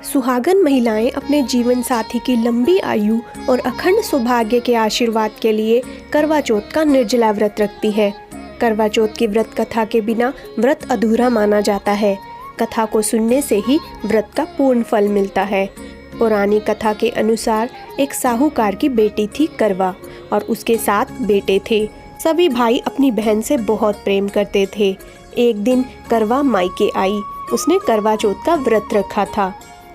सुहागन महिलाएं अपने जीवन साथी की लंबी आयु और अखंड सौभाग्य के आशीर्वाद के लिए करवा चौथ का निर्जला व्रत रखती है। करवा चौथ की व्रत कथा के बिना व्रत अधूरा माना जाता है। कथा को सुनने से ही व्रत का पूर्ण फल मिलता है। पुरानी कथा के अनुसार एक साहूकार की बेटी थी करवा और उसके 7 बेटे थे। सभी भाई अपनी बहन से बहुत प्रेम करते थे। एक दिन करवा मायके आई। उसने करवा चौथ का व्रत रखा था।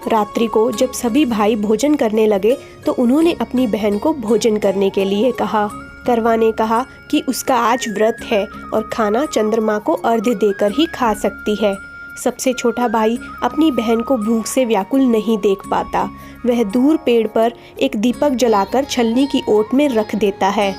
रात्रि को जब सभी भाई भोजन करने लगे तो उन्होंने अपनी बहन को भोजन करने के लिए कहा। करवा ने कहा कि उसका आज व्रत है और खाना चंद्रमा को अर्घ्य देकर ही खा सकती है। सबसे छोटा भाई अपनी बहन को भूख से व्याकुल नहीं देख पाता। वह दूर पेड़ पर एक दीपक जलाकर छलनी की ओट में रख देता है,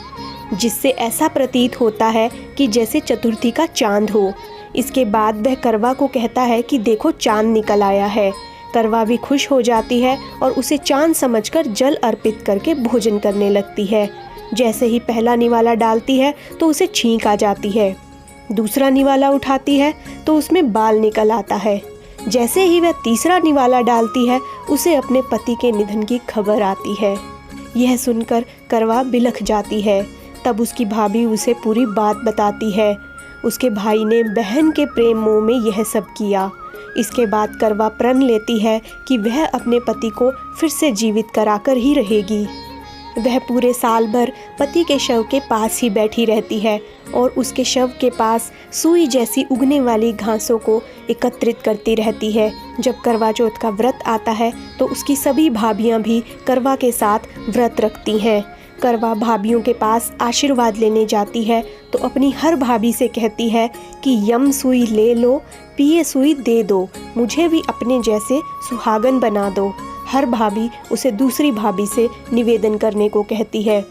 जिससे ऐसा प्रतीत होता है कि जैसे चतुर्थी का चांद हो। इसके बाद वह करवा को कहता है कि देखो चांद निकल आया है। करवा भी खुश हो जाती है और उसे चांद समझकर जल अर्पित करके भोजन करने लगती है। जैसे ही पहला निवाला डालती है तो उसे छींक आ जाती है। दूसरा निवाला उठाती है तो उसमें बाल निकल आता है। जैसे ही वह तीसरा निवाला डालती है उसे अपने पति के निधन की खबर आती है। यह सुनकर करवा बिलख जाती है। तब उसकी भाभी उसे पूरी बात बताती है। उसके भाई ने बहन के प्रेम मोह में यह सब किया। इसके बाद करवा प्रण लेती है कि वह अपने पति को फिर से जीवित कराकर ही रहेगी। वह पूरे साल भर पति के शव के पास ही बैठी रहती है और उसके शव के पास सुई जैसी उगने वाली घासों को एकत्रित करती रहती है। जब करवा चौथ का व्रत आता है तो उसकी सभी भाभियां भी करवा के साथ व्रत रखती हैं। करवा भाभियों के पास आशीर्वाद लेने जाती है तो अपनी हर भाभी से कहती है कि यम सुई ले लो, पिए सुई दे दो, मुझे भी अपने जैसे सुहागन बना दो। हर भाभी उसे दूसरी भाभी से निवेदन करने को कहती है।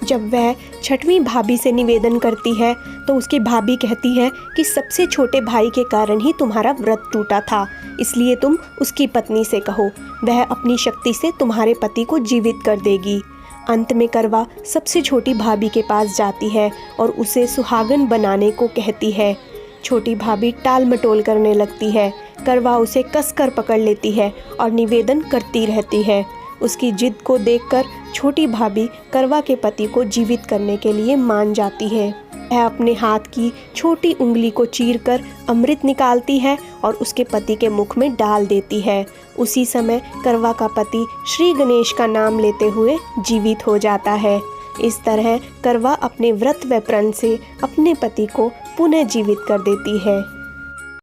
जब वह 6वीं भाभी से निवेदन करती है तो उसकी भाभी कहती है कि सबसे छोटे भाई के कारण ही तुम्हारा व्रत टूटा था, इसलिए तुम उसकी पत्नी से कहो, वह अपनी शक्ति से तुम्हारे पति को जीवित कर देगी। अंत में करवा सबसे छोटी भाभी के पास जाती है और उसे सुहागन बनाने को कहती है। छोटी भाभी टाल मटोल करने लगती है। करवा उसे कसकर पकड़ लेती है और निवेदन करती रहती है। उसकी जिद को देखकर छोटी भाभी करवा के पति को जीवित करने के लिए मान जाती है। वह अपने हाथ की छोटी उंगली को चीरकर अमृत निकालती है और उसके पति के मुख में डाल देती है। उसी समय करवा का पति श्री गणेश का नाम लेते हुए जीवित हो जाता है। इस तरह करवा अपने व्रत व प्रण से अपने पति को पुनः जीवित कर देती है।